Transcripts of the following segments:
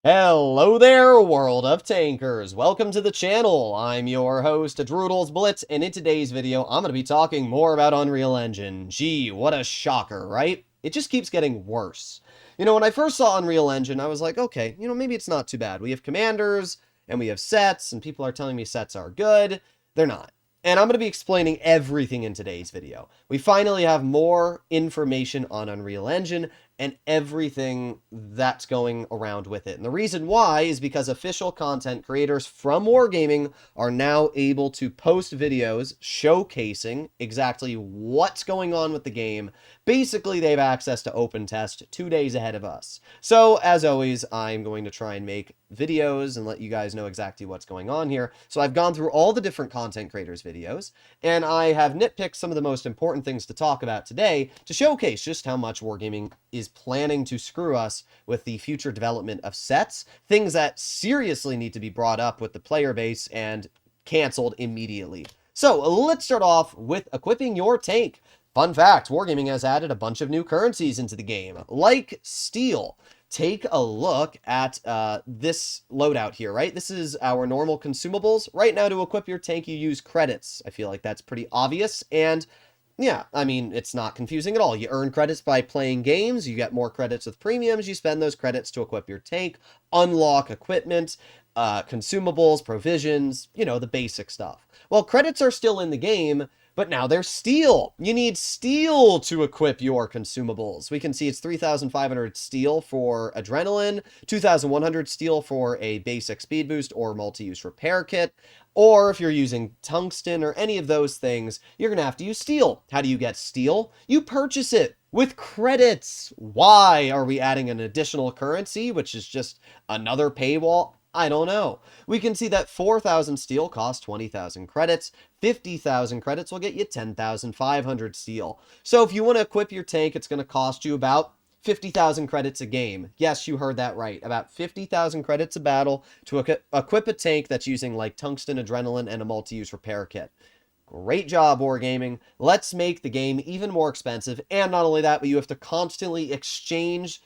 Hello there, world of tankers. Welcome to the channel. I'm your host, Droodles Blitz, and in today's video, I'm going to be talking more about Unreal Engine. Gee, what a shocker, right? It just keeps getting worse. When I first saw Unreal Engine, I was like, okay, maybe it's not too bad. We have commanders, and we have sets, and people are telling me sets are good. They're not. And I'm going to be explaining everything in today's video. We finally have more information on Unreal Engine, and everything that's going around with it. And the reason why is because official content creators from Wargaming are now able to post videos showcasing exactly what's going on with the game. Basically, they have access to open test 2 days ahead of us. So, as always, I'm going to try and make videos and let you guys know exactly what's going on here. So I've gone through all the different content creators' videos, and I have nitpicked some of the most important things to talk about today to showcase just how much Wargaming is planning to screw us with the future development of sets, things that seriously need to be brought up with the player base and canceled immediately. So let's start off with equipping your tank. Fun fact, Wargaming has added a bunch of new currencies into the game, like steel. Take a look at this loadout here, right? This is our normal consumables. Right now, to equip your tank, you use credits. I feel like that's pretty obvious, and yeah, I mean, it's not confusing at all. You earn credits by playing games, you get more credits with premiums, you spend those credits to equip your tank, unlock equipment, consumables, provisions, the basic stuff. Well, credits are still in the game, but now there's steel. You need steel to equip your consumables. We can see it's 3,500 steel for adrenaline, 2,100 steel for a basic speed boost or multi-use repair kit. Or if you're using tungsten or any of those things, you're going to have to use steel. How do you get steel? You purchase it with credits. Why are we adding an additional currency, which is just another paywall? I don't know. We can see that 4,000 steel costs 20,000 credits. 50,000 credits will get you 10,500 steel. So if you want to equip your tank, it's going to cost you about 50,000 credits a game. Yes, you heard that right. About 50,000 credits a battle to equip a tank that's using like tungsten, adrenaline, and a multi-use repair kit. Great job, Wargaming. Let's make the game even more expensive. And not only that, but you have to constantly exchange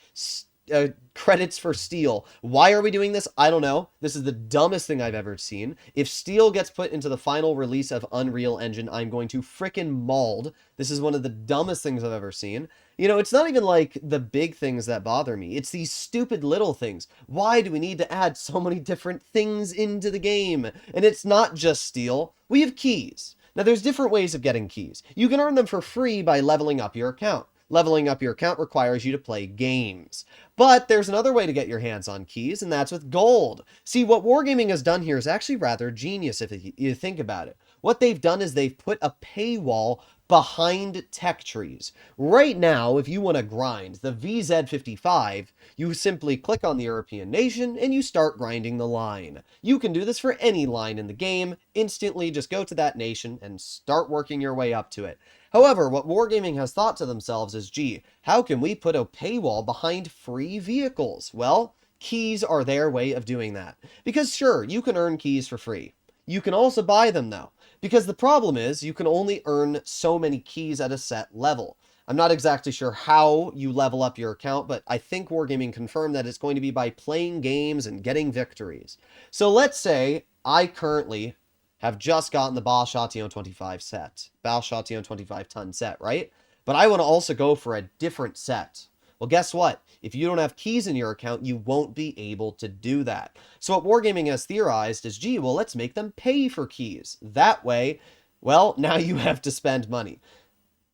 credits for steel. Why are we doing this? I don't know. This is the dumbest thing I've ever seen. If steel gets put into the final release of Unreal Engine, I'm going to frickin' mauled. This is one of the dumbest things I've ever seen. It's not even like the big things that bother me. It's these stupid little things. Why do we need to add so many different things into the game? And it's not just steel. We have keys. Now, there's different ways of getting keys. You can earn them for free by leveling up your account. Leveling up your account requires you to play games. But there's another way to get your hands on keys, and that's with gold. See, what Wargaming has done here is actually rather genius if you think about it. What they've done is they've put a paywall behind tech trees. Right now, if you want to grind the VZ55, you simply click on the European nation and you start grinding the line. You can do this for any line in the game. Instantly just go to that nation and start working your way up to it. However, what Wargaming has thought to themselves is, gee, how can we put a paywall behind free vehicles? Well, keys are their way of doing that. Because sure, you can earn keys for free. You can also buy them though. Because the problem is, you can only earn so many keys at a set level. I'm not exactly sure how you level up your account, but I think Wargaming confirmed that it's going to be by playing games and getting victories. So let's say I currently have just gotten the Baal Châtillon 25 set. Baal Châtillon 25 ton set, right? But I want to also go for a different set. Well, guess what? If you don't have keys in your account, you won't be able to do that. So what Wargaming has theorized is, gee, well, let's make them pay for keys. That way, well, now you have to spend money.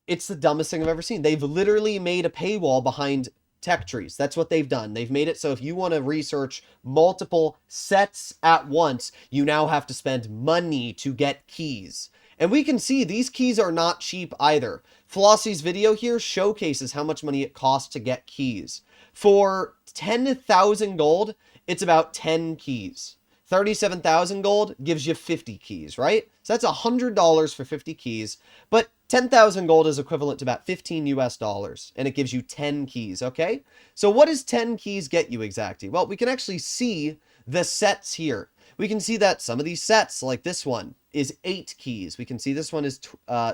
It's the dumbest thing I've ever seen. They've literally made a paywall behind tech trees. That's what they've done. They've made it so if you want to research multiple sets at once, you now have to spend money to get keys. And we can see these keys are not cheap either. Flossie's video here showcases how much money it costs to get keys. For 10,000 gold, it's about 10 keys. 37,000 gold gives you 50 keys, right? So that's $100 for 50 keys, but 10,000 gold is equivalent to about 15 US dollars, and it gives you 10 keys, okay? So what does 10 keys get you exactly? Well, we can actually see the sets here. We can see that some of these sets, like this one, is 8 keys. We can see this one is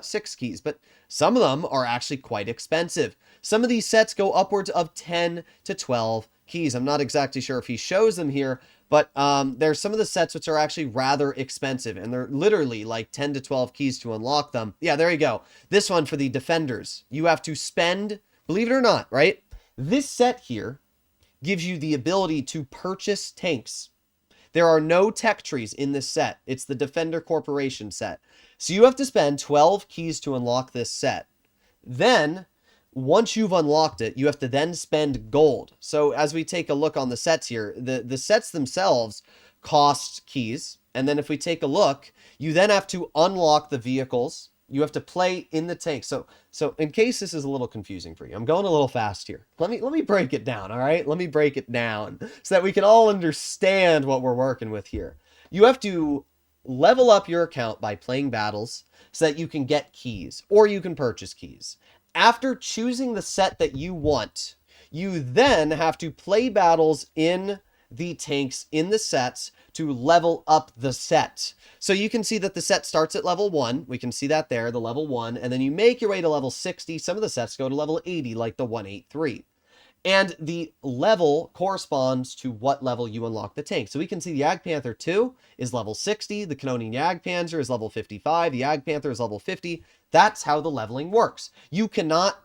6 keys, but some of them are actually quite expensive. Some of these sets go upwards of 10 to 12 keys. I'm not exactly sure if he shows them here, but there's some of the sets which are actually rather expensive, and they're literally like 10 to 12 keys to unlock them. Yeah, there you go. This one for the defenders. You have to spend, believe it or not, right? This set here gives you the ability to purchase tanks. There are no tech trees in this set. It's the Defender Corporation set. So you have to spend 12 keys to unlock this set. Then, once you've unlocked it, you have to then spend gold. So as we take a look on the sets here, the sets themselves cost keys. And then if we take a look, you then have to unlock the vehicles. You have to play in the tank. So in case this is a little confusing for you, I'm going a little fast here. Let me break it down, all right? Let me break it down so that we can all understand what we're working with here. You have to level up your account by playing battles so that you can get keys, or you can purchase keys. After choosing the set that you want, you then have to play battles in the tanks in the sets to level up the set. So you can see that the set starts at level 1. We can see that there, the level 1. And then you make your way to level 60. Some of the sets go to level 80, like the 183. And the level corresponds to what level you unlock the tank. So we can see the Jagdpanther 2 is level 60. The Canonian Jagdpanzer is level 55. The Jagdpanther is level 50. That's how the leveling works. You cannot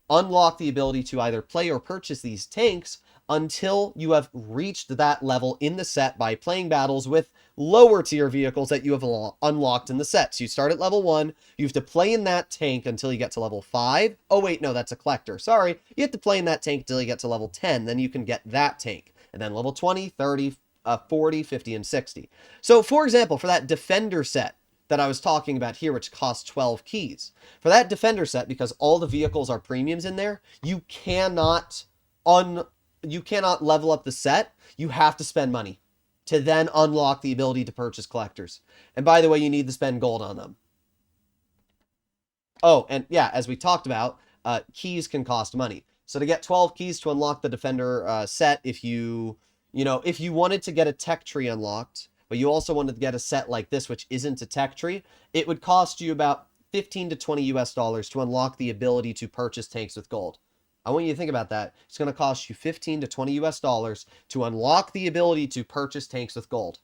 unlock the ability to either play or purchase these tanks until you have reached that level in the set by playing battles with lower tier vehicles that you have unlocked in the set. So you start at level 1, you have to play in that tank until you get to level 5. Oh wait, no, that's a collector. Sorry. You have to play in that tank until you get to level 10, then you can get that tank. And then level 20, 30, 40, 50, and 60. So for example, for that Defender set that I was talking about here, which costs 12 keys, for that Defender set, because all the vehicles are premiums in there, you cannot level up the set. You have to spend money to then unlock the ability to purchase collectors. And by the way, you need to spend gold on them. Oh, and yeah, as we talked about, keys can cost money. So to get 12 keys to unlock the Defender set, if you wanted to get a tech tree unlocked, but you also wanted to get a set like this, which isn't a tech tree, it would cost you about 15 to 20 US dollars to unlock the ability to purchase tanks with gold. I want you to think about that. It's going to cost you 15 to 20 US dollars to unlock the ability to purchase tanks with gold.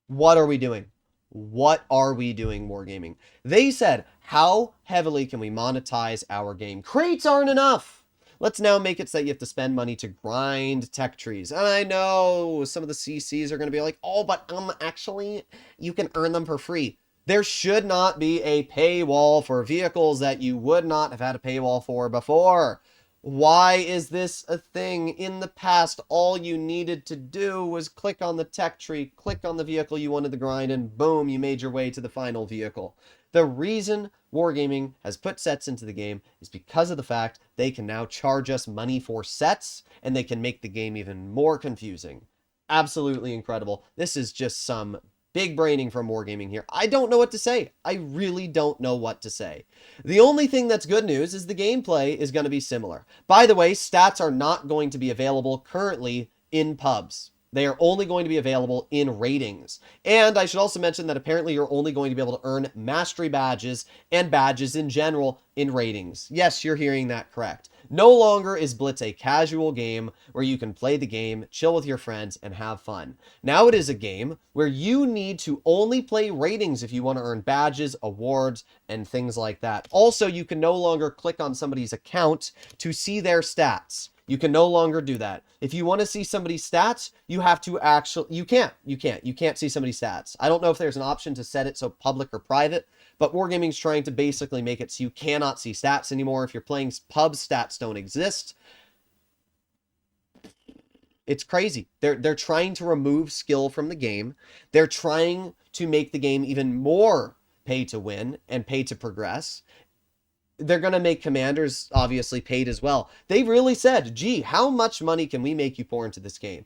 What are we doing? What are we doing, Wargaming? They said, how heavily can we monetize our game? Crates aren't enough. Let's now make it so that you have to spend money to grind tech trees. And I know some of the CCs are going to be like, oh, but actually, you can earn them for free. There should not be a paywall for vehicles that you would not have had a paywall for before. Why is this a thing? In the past, all you needed to do was click on the tech tree, click on the vehicle you wanted to grind, and boom, you made your way to the final vehicle. The reason Wargaming has put sets into the game is because of the fact they can now charge us money for sets, and they can make the game even more confusing. Absolutely incredible. This is just some big braining from Wargaming here. I don't know what to say. I really don't know what to say. The only thing that's good news is the gameplay is going to be similar. By the way, stats are not going to be available currently in pubs. They are only going to be available in ratings. And I should also mention that apparently you're only going to be able to earn mastery badges and badges in general in ratings. Yes, you're hearing that correct. No longer is Blitz a casual game where you can play the game, chill with your friends, and have fun. Now it is a game where you need to only play ratings if you want to earn badges, awards, and things like that. Also, you can no longer click on somebody's account to see their stats. You can no longer do that. If you want to see somebody's stats, you have to actually, you can't see somebody's stats. I don't know if there's an option to set it so public or private, but Wargaming's trying to basically make it so you cannot see stats anymore. If you're playing pubs, stats don't exist. It's crazy. They're trying to remove skill from the game. They're trying to make the game even more pay to win and pay to progress. They're going to make commanders obviously paid as well. They really said, gee, how much money can we make you pour into this game?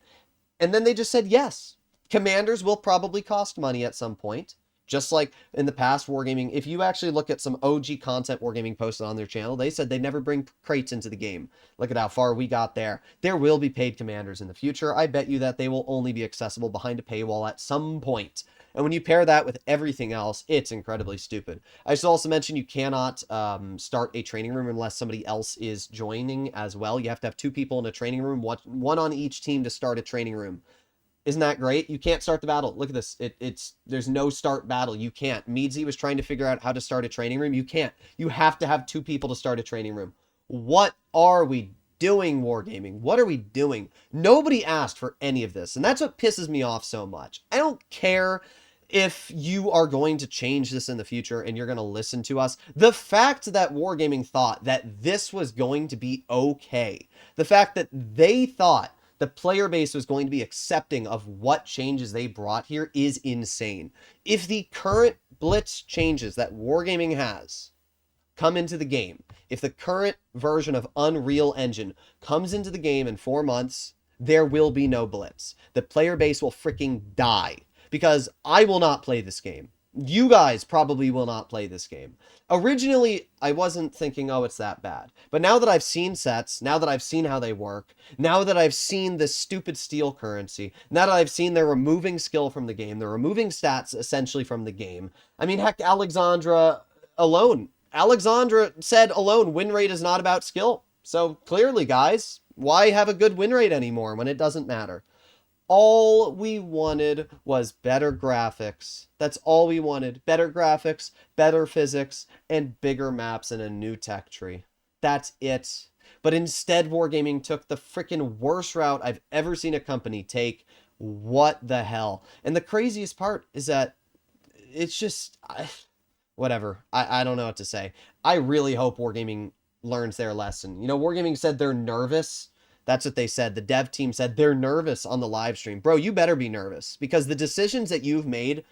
And then they just said, yes, commanders will probably cost money at some point. Just like in the past, Wargaming, if you actually look at some OG content Wargaming posted on their channel, they said they never bring crates into the game. Look at how far we got there. There will be paid commanders in the future. I bet you that they will only be accessible behind a paywall at some point. And when you pair that with everything else, it's incredibly stupid. I should also mention you cannot start a training room unless somebody else is joining as well. You have to have 2 people in a training room, one on each team to start a training room. Isn't that great? You can't start the battle. Look at this. There's no start battle. You can't. Meadsy was trying to figure out how to start a training room. You can't. You have to have 2 people to start a training room. What are we doing, Wargaming? What are we doing? Nobody asked for any of this, and that's what pisses me off so much. I don't care if you are going to change this in the future and you're going to listen to us. The fact that Wargaming thought that this was going to be okay, the fact that they thought the player base was going to be accepting of what changes they brought here is insane. If the current Blitz changes that Wargaming has come into the game, if the current version of Unreal Engine comes into the game in 4 months, there will be no Blitz. The player base will freaking die because I will not play this game. You guys probably will not play this game. Originally, I wasn't thinking, oh, it's that bad. But now that I've seen sets, now that I've seen how they work, now that I've seen this stupid steel currency, now that I've seen they're removing skill from the game, they're removing stats essentially from the game. I mean, heck, Alexandra said alone, win rate is not about skill. So clearly, guys, why have a good win rate anymore when it doesn't matter? All we wanted was better graphics. That's all we wanted. Better graphics, better physics, and bigger maps and a new tech tree. That's it. But instead, Wargaming took the freaking worst route I've ever seen a company take. What the hell? And the craziest part is that it's just... whatever. I don't know what to say. I really hope Wargaming learns their lesson. You know, Wargaming said they're nervous. That's what they said. The dev team said they're nervous on the live stream. Bro, you better be nervous because the decisions that you've made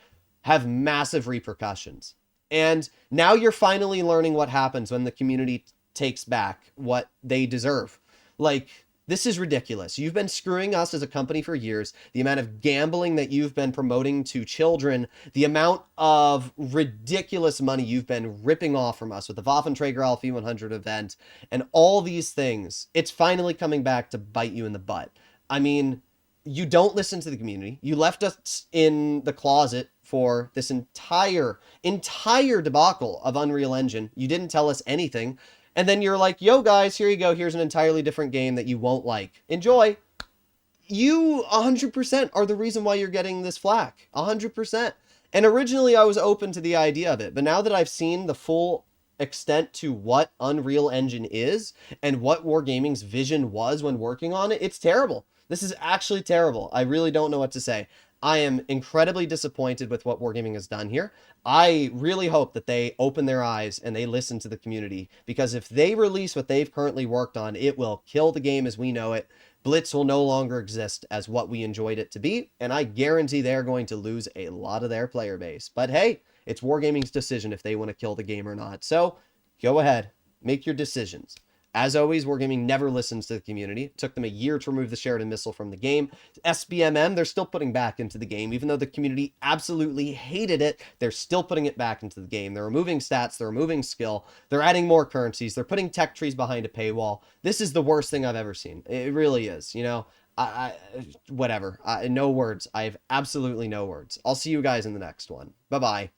have massive repercussions. And now you're finally learning what happens when the community takes back what they deserve. Like, this is ridiculous. You've been screwing us as a company for years. The amount of gambling that you've been promoting to children, the amount of ridiculous money you've been ripping off from us with the Waffenträger Alfie 100 event, and all these things, it's finally coming back to bite you in the butt. I mean, you don't listen to the community. You left us in the closet for this entire debacle of Unreal Engine. You didn't tell us anything. And then you're like, yo, guys, here you go. Here's an entirely different game that you won't like. Enjoy. You 100% are the reason why you're getting this flack. 100%. And originally I was open to the idea of it. But now that I've seen the full extent to what Unreal Engine is and what Wargaming's vision was when working on it, it's terrible. This is actually terrible. I really don't know what to say. I am incredibly disappointed with what Wargaming has done here. I really hope that they open their eyes and they listen to the community, because if they release what they've currently worked on, it will kill the game as we know it. Blitz will no longer exist as what we enjoyed it to be, and I guarantee they're going to lose a lot of their player base. But hey, it's Wargaming's decision if they want to kill the game or not. So go ahead, make your decisions. As always, Wargaming never listens to the community. It took them a year to remove the Sheridan missile from the game. SBMM, they're still putting back into the game. Even though the community absolutely hated it, they're still putting it back into the game. They're removing stats, they're removing skill, they're adding more currencies, they're putting tech trees behind a paywall. This is the worst thing I've ever seen. It really is, you know? Whatever. No words. I have absolutely no words. I'll see you guys in the next one. Bye-bye.